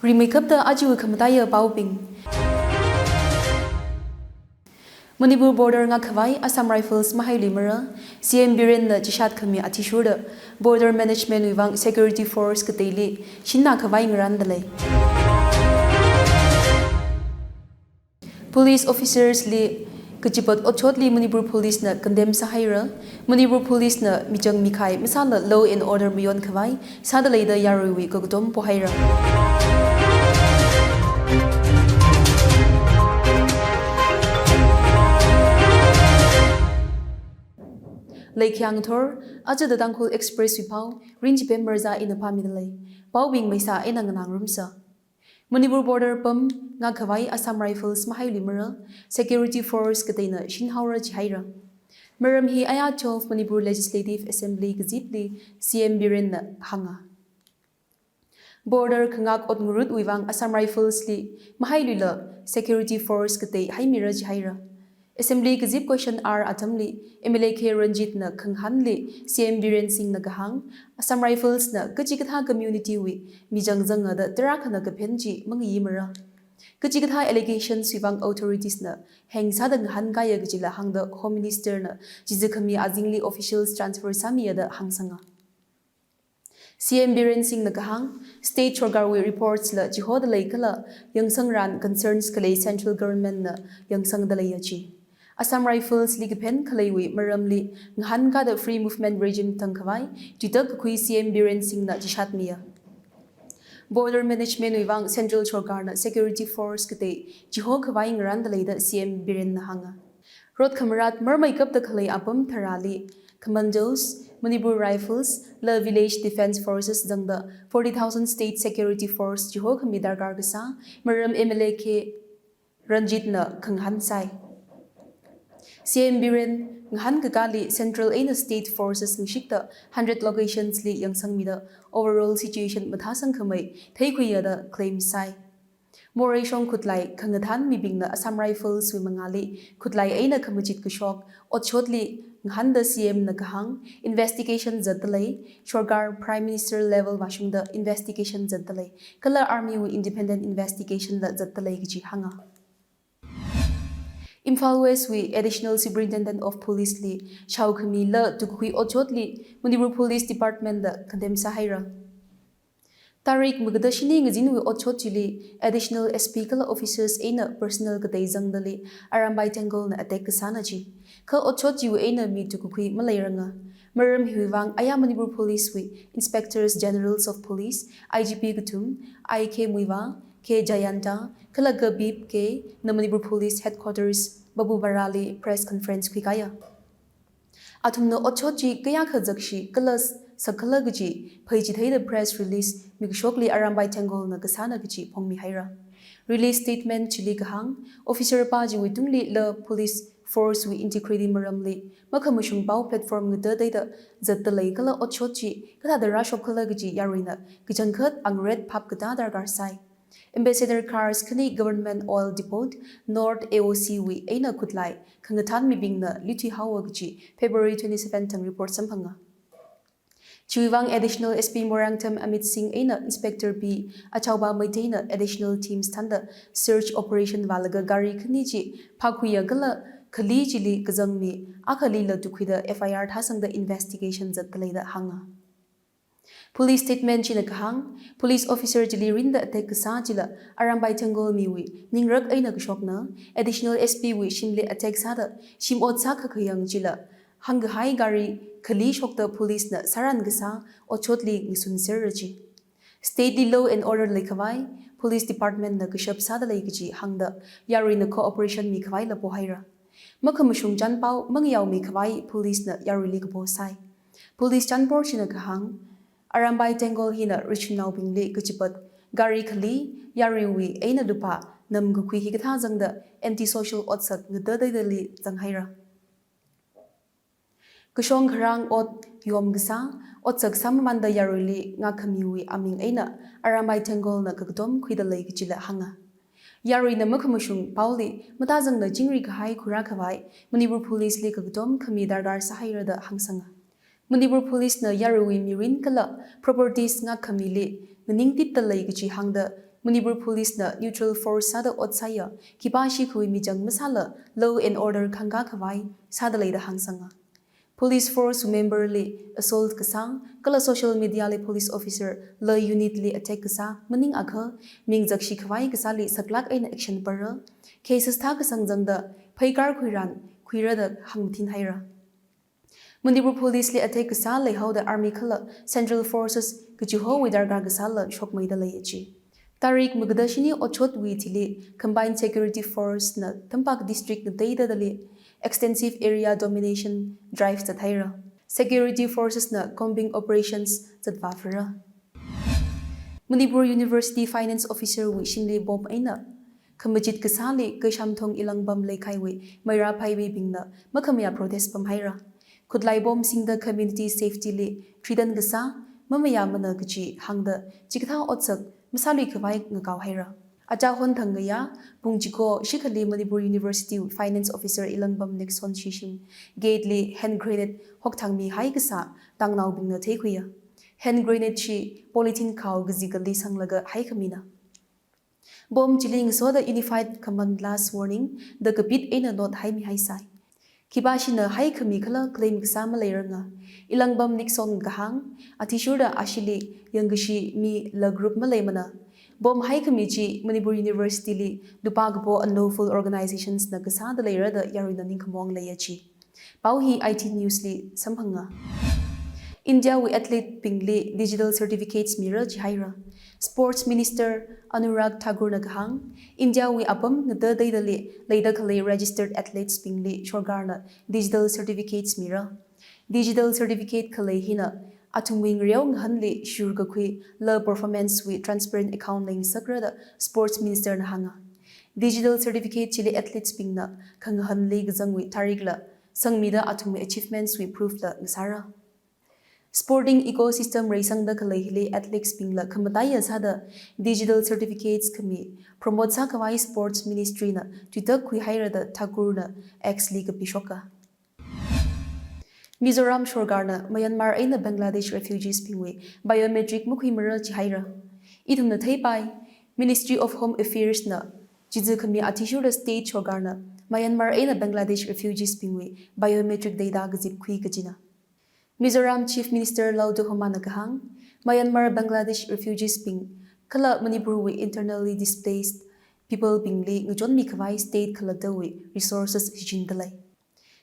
Remakeup the Aju Kamataya Bauping Manipur border nga khawai Assam Rifles Mahai Limera CM Biren na Jishat Kami Atishura Border Management Wivang Security Force Kateli Shinna khawai ngrandale Police officers li Kachipot Ochotli Manipur Police na condemn Sahaira Manipur Police na Mijang Mikai Misala Law and Order Mayon Khawai Sadaleda Yarui Kogutom Pohaira Lake Yang Thor, Aja the Tangkhul Express Wipau, Rinchipem Marzah in a Pamidale, Bowing Mesa in Anganang Rumsa. Manipur border pum, Ngakawai Assam Rifles Mahai Limera, Security Force Katena, Shinhaura Jihaira. Meram hi Ayatov Manipur Legislative Assembly Gazipli, CM Biren Hanga. Border Kangak Otmurut Wivang Assam Rifles Li, Mahai Lula, Security Force Kate Haimira Jihaira. Assembly Gazip Question R Atamli, MLK Ranjit na Kanghanli, CM Biren Singh na Gahang, Assam Rifles na Kachikatha Community wi, Mijang Zanga da Terakana Kapenji, Mangimera. Kachikatha allegations wivang authorities na, Heng Sadang Hangaya Gajila Hang the Home Minister na, Jizakami Azingli officials transfer Samia da Hangsanga. CM Biren Singh na Gahang, State Chogarwi reports la Jihod Laikala, Yangsang Ran concerns Kalay Central Government na Yangsang Dalayachi. Assam Rifles Ligipen Kalaiwi Maramli Nghanka the Free Movement Regime Tangkhawai Jitak Kui CM Biren Singh na Jishat Mia Border Management Wivang Central Chorkar na Security Force Kate Jiho Khawai Ngrandalay da CM Biren na Hanga Road Kamarat Mermaikap the Kalay Apam Tharali Commandos Manipur Rifles La Village Defense Forces Zangda 40,000 State Security Force Jiho Kamidar Gargasa Maram MLK Ranjit na Kanghan Sai CM Biren Nghan Gagali Central Aina State Forces Nishikta 100 locations li Yangsang Mida overall situation Mathasang Kamay Taikuya da claim sai Morashong Kutlai Kangathan Mibing na Assam Rifles Wimangali Kutlai Aina Kamajit Kushok Ochotli Nghan da CM na Kahang investigation Zadalay Shorgar Prime Minister level Washingda investigation Zadalay Kala Army wi independent investigation da Zadalay Gichi Hanga Imphal West wi Additional Superintendent of Police li Shaukami la Tukui Ochotli Manipur Police Department da condemn Sahaira Tarik Mugadashini ngajin wi Ochotili Additional SP kala officers aina personal katay zangdali Arambai Tangkhul na attack kasanaji Ka Ochotji wi aina mi Tukui Malayranga Maram Hiwang Aya Manipur Police wi Inspectors Generals of Police IGP Gutum IK Muiwa K Jayanta Kalaga Bip K na Manipur Police Headquarters Babu Barali Press Conference Kwikaya Atumno Ochotji Kaya Khazakshi Kalas Sakala Gaji Pajithai the press release Mikshokli Arambai Tangkhul na Kasana Gaji Pongmi Haira Release statement Chili Kahang Officer Paji Witungli La Police Force wi integrity maramli Makamushung Bao platform ngada data Zatalay Kala Ochotji Kata the rush of Kala Gaji Yarina Gijangkat ang red pap Gata Dargar Sai Ambassador Cars Kani Government Oil Depot North AOC wi Aina Kutlai Kangatan Mibing na Lithi Hawa Gaji February 27 tang report Sampanga Chuivang Additional SP Morangtam Amit Singh Aina Inspector P Achauba Maitaina Additional Teams Tanda Search Operation Valaga Gari Kaniji Pakuya Gala Kali Jili Kazangmi Akali La Tukwida FIR Thasang the investigation Zatkaleda Hanga Police statement China Kahang Police Officer Jili Rinda Attack Kasa Jila Arambai Tangkhul Miwi Ningrak Aina Kashokna Additional SP wi Shimle Attack Sada Shimot Saka Kayang Jila Hangahai Gari Kali Shokta Police na Saran Gasa Ochotli Nisun Seraji State Law and Order Lakawai Police Department na Kashap Sada Lakaji Hangda Yari na Cooperation Mikawai La Pohaira Makamushung Janpao Mangyaw Mikawai Police na Yari Likapo Sai Police Janpor China Kahang Arambai Tangkhul hina Rich Naubing Li Kachipat Gari Kali Yari wi Aina Dupa Nam Gukui Hikatha Zangda Anti-Social Otsak Ngada Dali Zanghaira Kushong Kharang Ot Yom Gasa Otsak Samamanda Yaruli Ngakamiwi Aming Aina Arambai Tangkhul na Kagdom Kwida Lake Jila Hanga Yari na Makamushung Pauli Matazang na Jingri Kahai Kurakawai Manipur Police Li Kagdom Kami Dargar Sahaira da Hangsanga Manipur Police na Yarui Mirin Kala Properties Ngakamili Ningtit the Lake Hangda Manipur Police na neutral force sada otsaya kibashi khui mijang masala law and order khanga khawai sada leida hangsanga. Police force member li assault kasang kala social media li police officer la unit li attack kasa maning agha ming jakshi khawai kasa li saklak aina action para cases tha kasang jangda phaikar khuiran khuira da hangthin haira. Manipur Police li attack kasa le how the army khala central forces kuchuho widar gar kasa la shok maida lai achi. Tarik Mugdashini Ochot Witili combined security force na Tampak district na data dali extensive area domination drives that haira. Security forces na combing operations that wafera. Manipur University finance officer wi shingle bomb aina Kamajit Kasali Kashamthong Ilangbam Lekaiwi Maira Paiwi Bingna Makamaya protest pam haira. Kudlai bomb sing the community safety li Tridan Gasa Mamaya Mana Gaji Hangda Chikatha Otsak Masali Kawai Ngakaw haira. Aja hon thangaya Pungjiko Shikhali Manipur University finance officer Ilangbam Nixon Shishim Gately hand grenade Hokthangmi Haigasa Tangnau Bingna Tekuya. Hand grenade chi polythene cow gazigali sanglaga haikamina. Bomb chilling so the unified command last warning the kapit in a not haimi haisai. Kibashina haikami kala claim ksama leranga. Ilangbam Nixon gahang atishura ashili yangashi mi la group malemana. Bomb haikamichi Manipur University li Dupagbo unlawful organizations na kasa the layer the yarina ninkamong layachi. Pauhi IT News li samhanga. India we athlete pingli digital certificates mirror jihaira. Sports Minister Anurag Thakur Nagahang, India we apam nada daidali laida kale registered athletes pingli shorgarna digital certificates mirror. Digital certificate kale hina atungwing reong hanli shurga khui la performance with transparent account link sakrada Sports Minister Nahanga. Digital certificate chile athletes pingna khang hanli gzang with tarigla sangmida atungwi achievements with proof la ngasara. Sporting ecosystem raisang da kalahili athletics pingla kamataya sada digital certificates kami promote sa kawai sports ministry na Twitter kui haira da Thakur na ex league pishoka. Mizoram Shorgar na Myanmar ay na Bangladesh refugees pingwe biometric mukhi maral chihaira. Itum na thaypai Ministry of Home Affairs na jizu kami atishura state Shorgar na Myanmar ay na Bangladesh refugees pingwe biometric data gazip kui kajina. Mizoram Chief Minister Laudu Homana Kahang, Myanmar Bangladesh refugees ping, Kala Manipur we internally displaced people pingli ngujon mikawai state kaladawi resources hijindalai.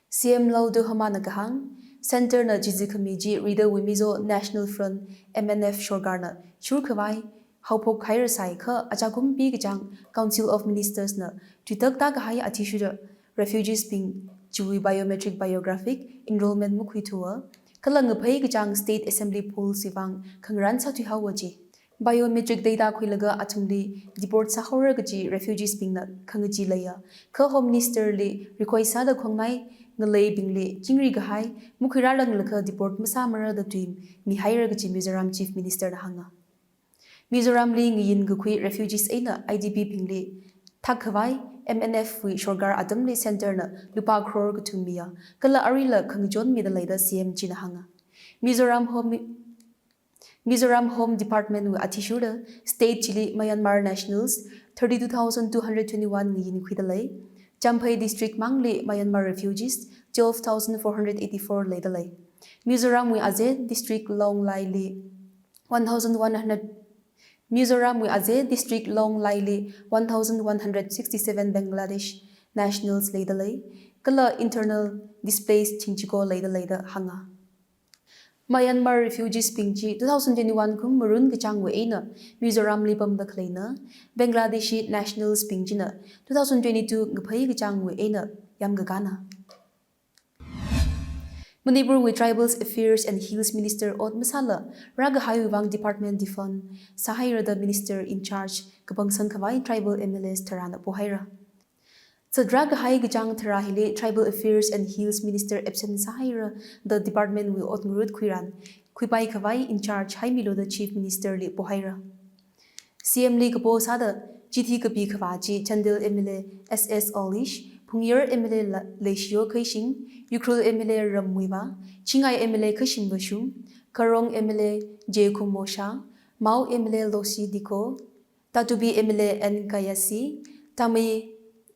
CM Laudu Homana Kahang, Center na Jizikamiji Reader Wimizo National Front MNF Shorgarna, Shurkawai, Haupok Kairasai Ka Ajakum Bigajang, Council of Ministers na, Twitter Tagahai Atishuda, refugees ping, Chui biometric biographic, enrollment mukwitua, Kalang pay gajang state assembly poll sivang kangran sa tuhawaji. Biometric data kwilaga atungli deport sa horror gaji refugees ping na kangaji laya. Ka home minister li request da kongnai ngalay bingli jingri gahai mukhiralang laka deport masamara da tuim mi hire gaji Mizoram chief minister na hanga. Mizoram li ngayin gakwi refugees aina IDP pingli Thakawai MNF we Shorgar Adamli Center na Lupa Crore Gutumia, Kala Arila Kangjon Midalaida CM Jinahanga. Mizoram Home Department we Atishuda, State Chile Myanmar Nationals, 32,221 Yin Quidalay, Champai District Mangli Myanmar Refugees, 12,484 Ladalay. Mizoram we Azed District Long Lai Li, 1,100 Mizoram we Azeh District Long Laili 1,167 Bangladesh nationals Laidalay, Kala internal displaced Chinchiko Laida Hanga. Myanmar refugees Pingji 2021 kum Marun Gachang we Aina, Mizoram Libam the Klaina, Bangladeshi nationals Pingjina 2022 Gapai Gachang we Aina, Yamgagana. Manipur with Tribals Affairs and Hills Minister Od Masala, Raga Hayuwang Department Defund, Sahira the Minister in charge, Kabangsan Kawai Tribal MLS Tarana Pohaira. Sa Draga Hay Gajang Tarahile Tribal Affairs and Hills Minister absent Sahira, the department will Od Ngurut Kuiran, Kuipai Kawai in charge Haimilo the Chief Minister Li Pohaira. CM Li Kapo Sada, GT Kapi Kawaji, Chandil MLA SS Olish, Pungyur MLA Leishio Kaishing, Ukrul MLA Ramuiva, Chingai MLA Kashim Bashum, Karong MLA J. Kumosha, Mao MLA Losi Diko, Tatubi MLA N Kayasi, Tamay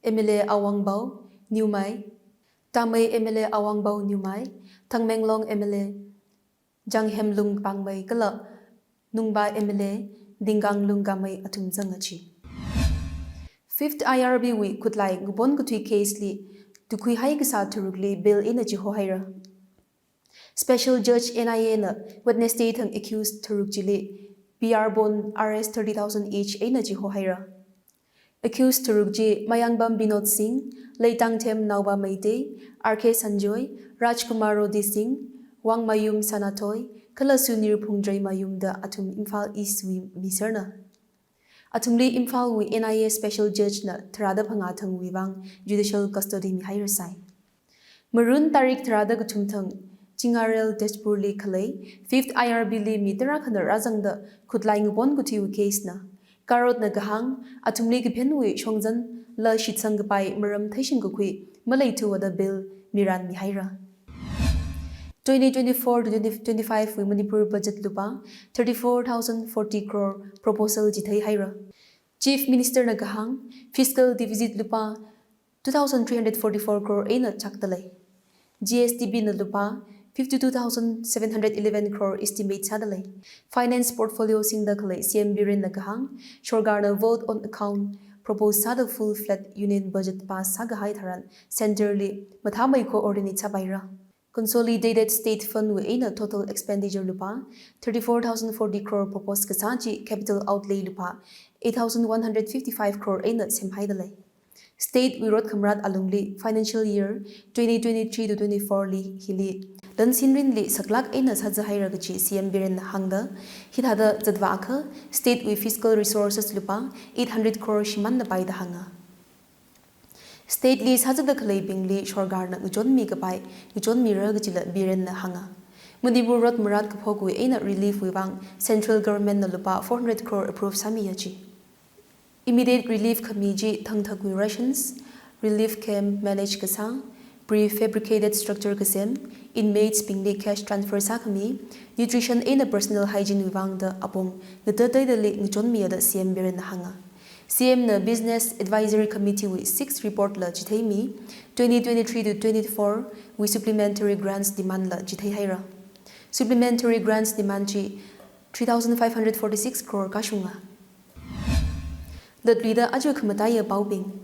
MLA Awangbao, Newmai, Tamay MLA Awangbao Newmai, Tangmenglong MLA Janghem Lung Pangmai Kala, Nungba MLA Dingang Lung Gamay Atum Zangachi. Fifth IRB we could like Gubon Gutui case li to Kui Haigasa Turugli Bill in a Jihohaira. Special Judge NIA na Wednesday Tang accused Turugili. PR bond arrest 30,000 each in a Jihohaira. Accused Turugji Mayangbam Binod Singh, Leitang Tem Nauba Maite, RK Sanjoy, Rajkumar Rodi Singh, Wang Mayum Sanatoy, Kalasunir Pungdray Mayum da Atum Imphal East we Miserna. Atumli Imphal we NIA Special Judge na Trada Pangatang Wibang Judicial Custody Mihaira Sai. Maroon Tarik Trada Gutumtang. Chingarel Despurli Kalay, 5th IRB li mitera kana razang da kutlay ngubon gutiu case na. Karot na gahang, atumli gipenwi shongzan, la shitsang gapay maram taishin gukwi, malay tuwa da bill miran mihaira. 2024 to 2025 we Manipur budget lupa, 34,040 crore proposal jitay haira. Chief Minister na gahang, fiscal deficit lupa, 2,344 crore ay na chakdalay. GSTB na lupa, 52,711 crore estimate sadalay. Finance portfolio singdakalay CM Biren Nagahang, Shorgarna vote on account proposed sada full flat union budget pass sagahay tharan centrally mathamay coordinate sabayra. Consolidated state fund we aina total expenditure lupa 34,040 crore proposed kasaji capital outlay lupa 8,155 crore aina semhaidalay. State Wirot Kamrat Alungli financial year 2023 to 24 li hili dan sinrin li saklak aina sadzahaira gachi CM Biren hangda hithada zadwaka state with fiscal resources lupa 800 crore shiman na pai da hanga state li sajada khalai bingli shorgar na ujon mi gapai ujon mi ra gachila Biren na hanga Manipur rot murat kaphogu aina relief wibang central government na lupa 400 crore approved sami yachi. Immediate relief committee Tangkhul rations, relief camp managed kasang, prefabricated structure kasem, inmates pingli cash transfer sakami, nutrition and personal hygiene wibang da apong nataday da lik nchon miya da CM Biren na hanga. CM na business advisory committee with 6 report la jitay mi, 2023 to 2024 with supplementary grants demand la jitay haira. Supplementary grants demand chi 3,546 crore kashunga. The leader Aju Kamataya Baubing.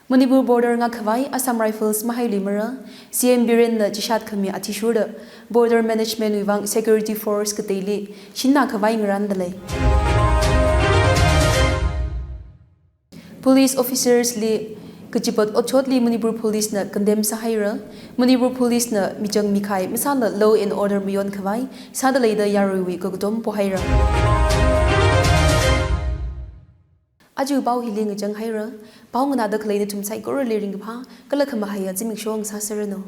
Manipur border nga Kawai Assam Rifles Mahay Limera, CM Biren na Jishat Kami Atishura, Border Management Wivang Security Force Kateli, Shinna Kawai Ngrandale. Police officers li Kachipot Ochotli Manipur Police na condemn Sahira, Manipur Police na Mijang Mikai, Misala Law and Order Mayon Kawai, Sadaleda Yarui Kogutom Pohaira. Aju bau hiling jang haira, bau ngana da kalay na tumsay goro liring pa, kalakama haya zimik shong sa sereno.